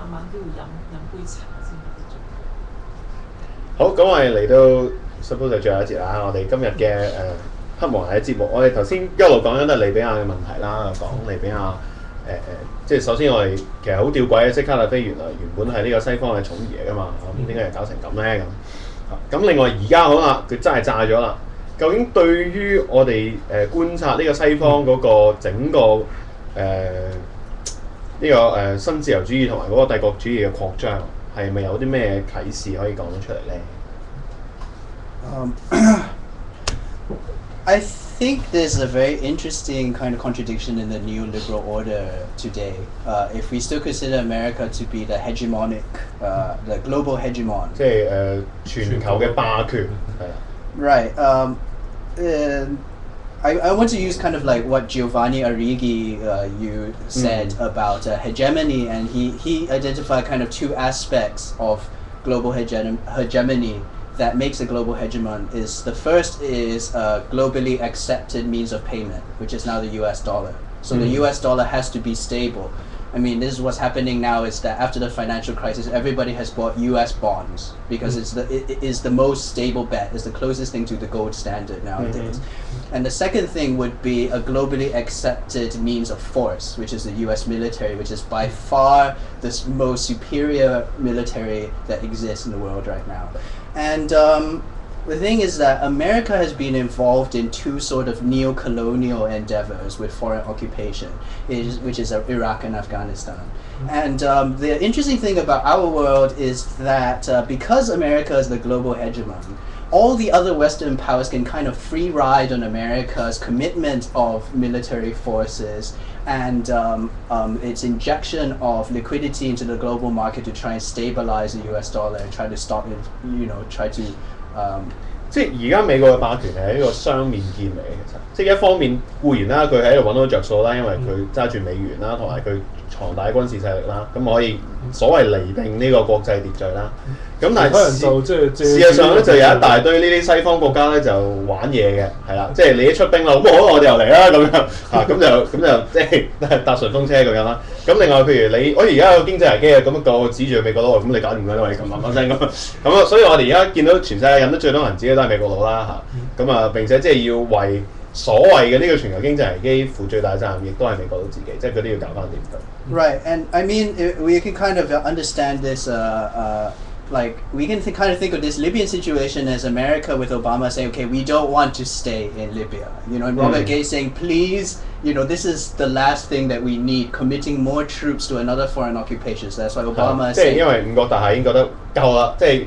晚晚都要飲杯茶先得做。好，咁我哋嚟到 suppose 最後一節啦。我哋今日嘅黑幕嘅節目，我哋頭先一路講緊都係利比亞嘅問題啦，講利比亞即係首先我哋其實好吊詭嘅，即係卡達菲原本係呢個西方嘅寵兒嚟㗎嘛，咁點解又搞成咁咧咁？咁另外而家好啦，佢真係炸咗啦。究竟對於我哋觀察呢個西方嗰個整個呢個新自由主義同埋嗰個帝國主義嘅擴張，係咪有啲咩啟示可以講到出嚟咧？I think there's a very interesting kind of contradiction in the neoliberal order today. If we still consider America to be the hegemonic, the global hegemon. 即係全球嘅霸權係啦。Right. I want to use kind of like what Giovanni Arrighi you said about hegemony, and he identified kind of two aspects of global hegemony that makes a global hegemon. Is the first is a globally accepted means of payment, which is now the US dollar. So the US dollar has to be stable. I mean, this is what's happening now is that after the financial crisis, everybody has bought US bonds because it is the most stable bet. It's the closest thing to the gold standard nowadays. And the second thing would be a globally accepted means of force, which is the US military, which is by far the most superior military that exists in the world right now. And the thing is that America has been involved in two sort of neo-colonial endeavors with foreign occupation, which is Iraq and Afghanistan. And the interesting thing about our world is that because America is the global hegemon, all the other Western powers can kind of free ride on America's commitment of military forces and its injection of liquidity into the global market to try and stabilize the US dollar and try to stop it, try to即係而家美國嘅霸權係一個雙面劍嚟嘅，其實即係一方面固然啦，佢喺度揾到着數啦，因為佢揸住美元啦，同埋佢龐大軍事勢力啦，咁可以所謂釐定呢個國際秩序啦。咁但係事實上咧就有一大堆呢啲西方國家咧就玩嘢嘅，係啦，即係你一出兵啦，咁好我哋又嚟啦咁樣嚇，咁就即係搭順風車咁樣啦。咁另外譬如我而家有經濟危機啊，咁個指住美國佬，咁你搞掂佢啦，你咁聲咁啊，所以我哋而家見到全世界印得最多銀紙嘅都係美國佬啦嚇，咁啊並且即係要為所謂嘅呢個全球經濟危機負最大責任，亦都係美國佬自己，即係佢都要搞翻掂佢。Right, and I mean we can kind of understand this. Like we can kind of think of this Libyan situation as America with Obama saying, okay, we don't want to stay in Libya. And Robert Gates saying, please, this is the last thing that we need, committing more troops to another foreign occupation. So that's why Obama is saying. 即係因為五國大廈已經覺得夠啦，即係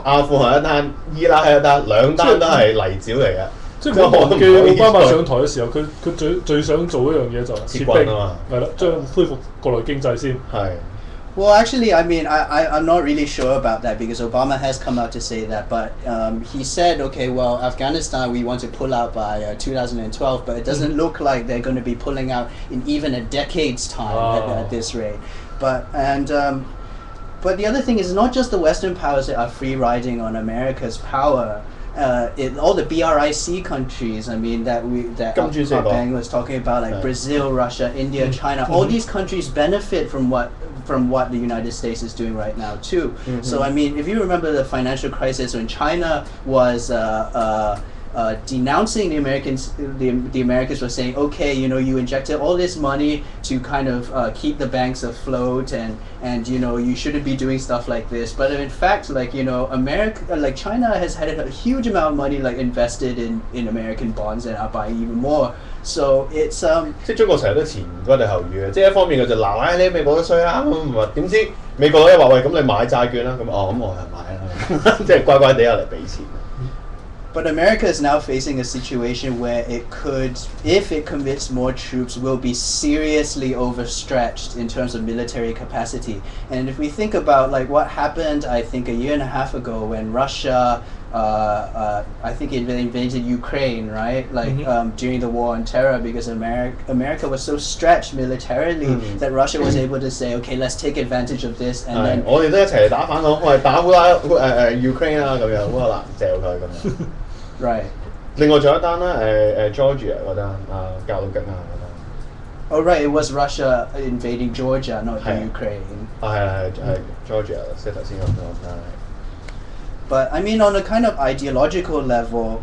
阿富汗一單，伊拉克一單，兩單都係泥沼嚟嘅。即係唔好忘記奧巴馬上台嘅時候，佢最想做一樣嘢就係撤兵，係啦，將恢復國內經濟先。係。Well, actually, I mean, I'm not really sure about that because Obama has come out to say that, but he said, okay, well, Afghanistan, we want to pull out by 2012, but it doesn't look like they're going to be pulling out in even a decade's time at this rate. But the other thing is not just the Western powers that are free riding on America's power. All the BRIC countries, I mean, that Bang was talking about, like Brazil, Russia, India, China, all these countries benefit from what the United States is doing right now too. So I mean, if you remember the financial crisis when China was denouncing the Americans, the Americans were saying, okay, you injected all this money to kind of keep the banks afloat, and you shouldn't be doing stuff like this. But in fact, America, China has had a huge amount of money invested in American bonds and are buying even more. So it's 即係中國成日都前嗰對後語嘅，即係一方面佢就鬧你美國都衰啦，點知美國佬一話喂咁你買債券啦，咁我又買啦，即係乖乖地又嚟俾錢。But America is now facing a situation where it could, if it commits more troops, will be seriously overstretched in terms of military capacity. And if we think about what happened, I think a year and a half ago when Russia, I think it invaded Ukraine, right? During the war on terror, because America was so stretched militarily that Russia was able to say, okay, let's take advantage of this, and then 我哋都一齊嚟打反恐，我哋打Ukraine 啦咁樣，好啦，嚼佢咁樣。Right. 另外仲有一單啦，Georgia 嗰單教育局啊嗰單。Oh right, it was Russia invading Georgia, not the 係 Ukraine. 係 Georgia 即係頭先咁講係。But I mean, on a kind of ideological level,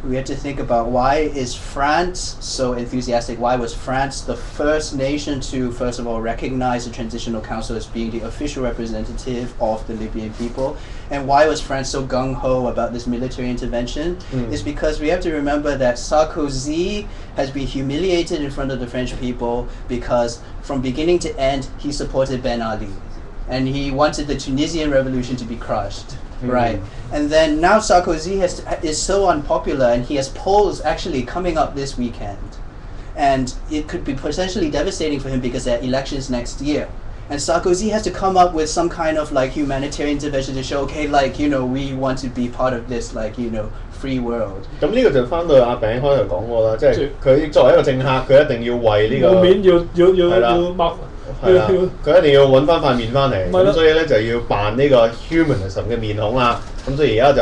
we have to think about why is France so enthusiastic? Why was France the first nation to, first of all, recognize the Transitional Council as being the official representative of the Libyan people? And why was France so gung-ho about this military intervention? Is because we have to remember that Sarkozy has been humiliated in front of the French people because from beginning to end, he supported Ben Ali. And he wanted the Tunisian revolution to be crushed. Right, and then now Sarkozy is so unpopular, and he has polls actually coming up this weekend, and it could be potentially devastating for him because there are elections next year. And Sarkozy has to come up with some kind of like humanitarian intervention to show, okay, like we want to be part of this free world. 咁呢個就翻到阿餅開頭講過啦，即係佢作為一個政客，佢一定要為呢個面要擘。係啦，佢一定要揾翻塊面翻嚟，咁所以咧就要扮呢個 humanism 嘅面孔啦。咁所以而家就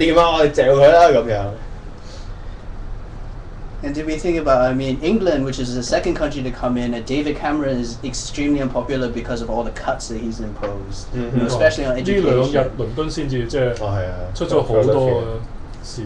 掂啊，我哋嚼佢啦咁樣。And did we think about, I mean, England, which is the second country to come in, and David Cameron is extremely unpopular because of all the cuts that he's imposed, especially on education. 呢兩日倫敦先至即係出咗好多事。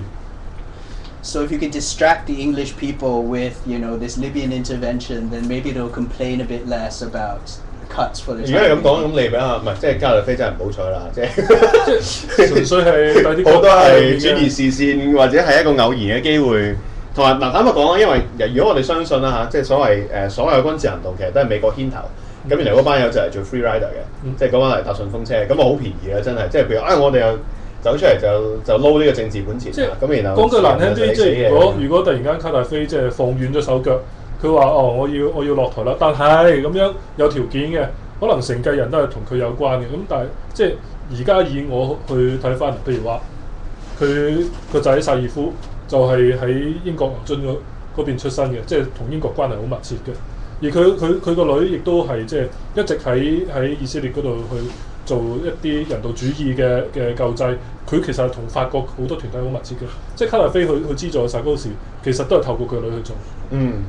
So if you can distract the English people with, this Libyan intervention, then maybe they'll complain a bit less about cuts for the. 如果係咁講，咁利比亞唔係即係加勒菲真係唔好彩啦，即係純粹係好多係轉移視線或者係一個偶然嘅機會。同埋嗱坦白講啦，因為如果我哋相信啦即係所謂所有軍事行動其實都係美國牽頭，咁原來嗰班友就係做 free rider 嘅，即係嗰班嚟搭順風車，咁啊好便宜啦真係，即係譬如我哋又。走出嚟就撈呢個政治本錢，咁然後講句難聽啲，即係如果突然間卡達菲即係放軟咗手腳，佢話我要落台啦，但係咁樣有條件嘅，可能成繼人都係同佢有關嘅，咁但係即係而家以我去睇翻，譬如話佢個仔薩爾夫就係喺英國牛津嗰邊出身嘅，即係同英國關係好密切嘅，而佢個女亦都係即係一直喺以色列嗰度去。做一啲人道主義嘅救濟，佢其實係同法國好多團體好密切嘅，即係卡達菲去資助薩高士，其實都係透過佢女去做。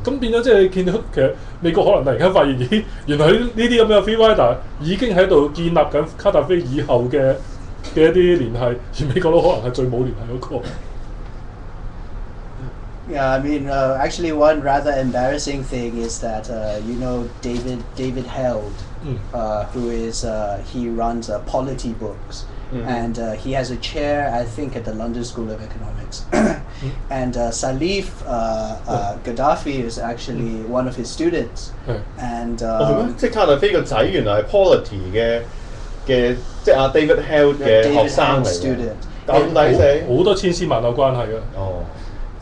咁變咗即係見到其實美國可能突然間發現，咦，原來呢啲咁嘅 free rider 已經喺度建立緊卡達菲以後嘅一啲聯繫，而美國佬可能係最冇聯繫嗰個。Yeah, I mean, actually, one rather embarrassing thing is that David Held, who is he runs Polity Books, and he has a chair, I think, at the London School of Economics. And Salif Gaddafi is actually one of his students. And 即係卡達菲個仔原來係 Polity 嘅即係阿 David Held 嘅學生嚟嘅，咁抵死，好多千絲萬縷關係嘅。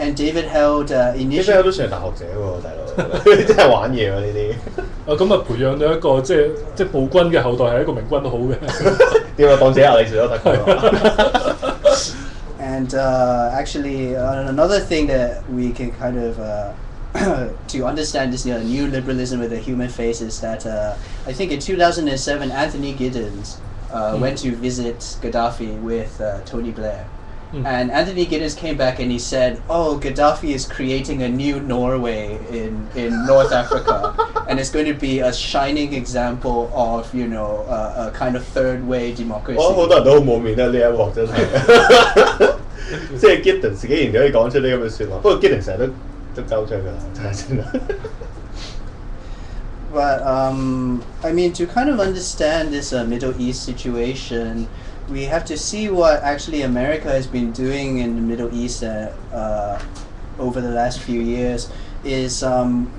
And David Held David Held 都算係大學者喎，大佬，真係玩嘢喎呢啲。咁啊培養咗一個即係暴君嘅後代係一個明君都好嘅。點啊，當自己亞里士多德咁。And actually, another thing that we can kind of to understand this new liberalism with a human face is that I think in 2007 Anthony Giddens went to visit Gaddafi with Tony Blair. And Anthony Giddens came back and he said, Gaddafi is creating a new Norway in North Africa. And it's going to be a shining example of, a kind of third way democracy. 好多人都好冇面啦呢一鑊真係。即係 Giddens 竟然可以講出呢咁嘅説話，不過 Giddens 成日都鳩出㗎啦，真係真係。But I mean, to kind of understand this Middle East situation, we have to see what actually America has been doing in the Middle East over the last few years. Is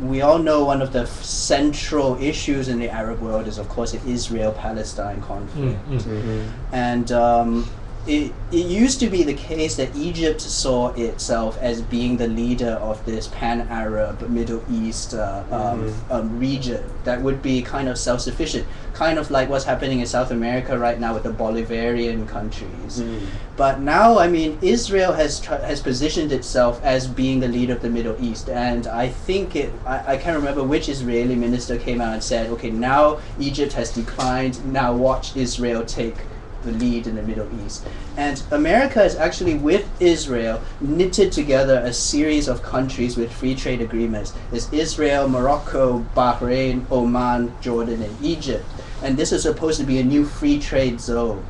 we all know one of the central issues in the Arab world is, of course, the Israel-Palestine conflict. And it used to be the case that Egypt saw itself as being the leader of this pan-Arab Middle East region that would be kind of self-sufficient, kind of like what's happening in South America right now with the Bolivarian countries. But now, I mean, Israel has positioned itself as being the leader of the Middle East, and I think I can't remember which Israeli minister came out and said, okay, now Egypt has declined, now watch Israel take the lead in the Middle East. And America is actually, with Israel, knitted together a series of countries with free trade agreements. It's Israel, Morocco, Bahrain, Oman, Jordan, and Egypt. And this is supposed to be a new free trade zone,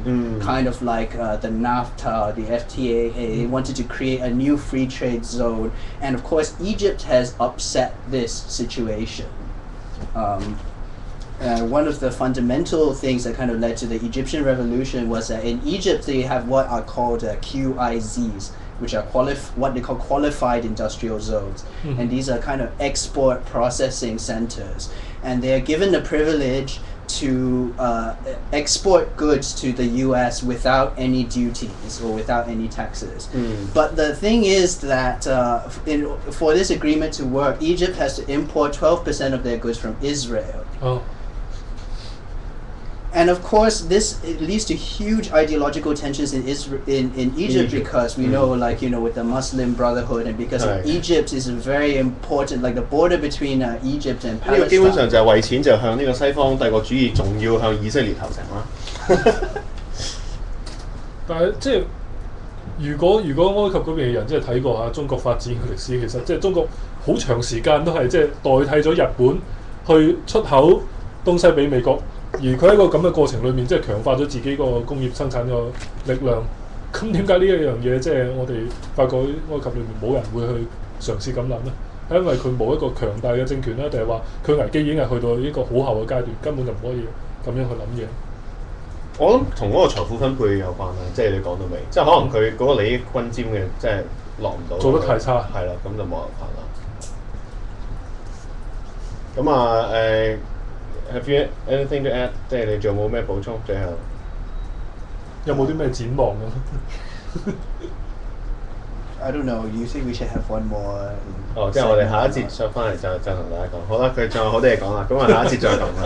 kind of like the NAFTA, the FTA. They wanted to create a new free trade zone. And of course, Egypt has upset this situation. One of the fundamental things that kind of led to the Egyptian revolution was that in Egypt they have what are called QIZs, which are what they call qualified industrial zones. And these are kind of export processing centers. And they are given the privilege to export goods to the US without any duties or without any taxes. But the thing is that for this agreement to work, Egypt has to import 12% of their goods from Israel. And of course, this leads to huge ideological tensions in Egypt because we know, like, you know, with the Muslim Brotherhood, and because Egypt is a very important, like the border between Egypt and Palestine. 呢個基本上就係為錢就向呢個西方帝國主義，仲要向以色列投誠啦。但係即係如果埃及嗰邊嘅人即係睇過下中國發展嘅歷史，其實即係中國好長時間都係即係代替咗日本去出口東西俾美國。而佢喺個咁嘅過程裏面，即係強化咗自己個工業生產個力量。咁點解呢一樣嘢即係我哋發覺埃及裏面冇人會去嘗試咁諗呢？係因為佢冇一個強大嘅政權咧，定係話佢危機已經係去到一個好後嘅階段，根本就唔可以咁樣去諗嘢？我諗同嗰個財富分配有關啦，即係你講到尾，即係可能佢嗰個利益均沾嘅，即係落唔到，做得太差，係啦，咁就冇辦法啦。咁啊Have you anything to add？ 即係你仲有冇咩補充？最後有冇啲咩展望咁？I don't know. You think we should have one more？ 即係我哋下一節再翻嚟就同大家講。好啦，佢仲有好多嘢講啦，咁我下一節再講啦。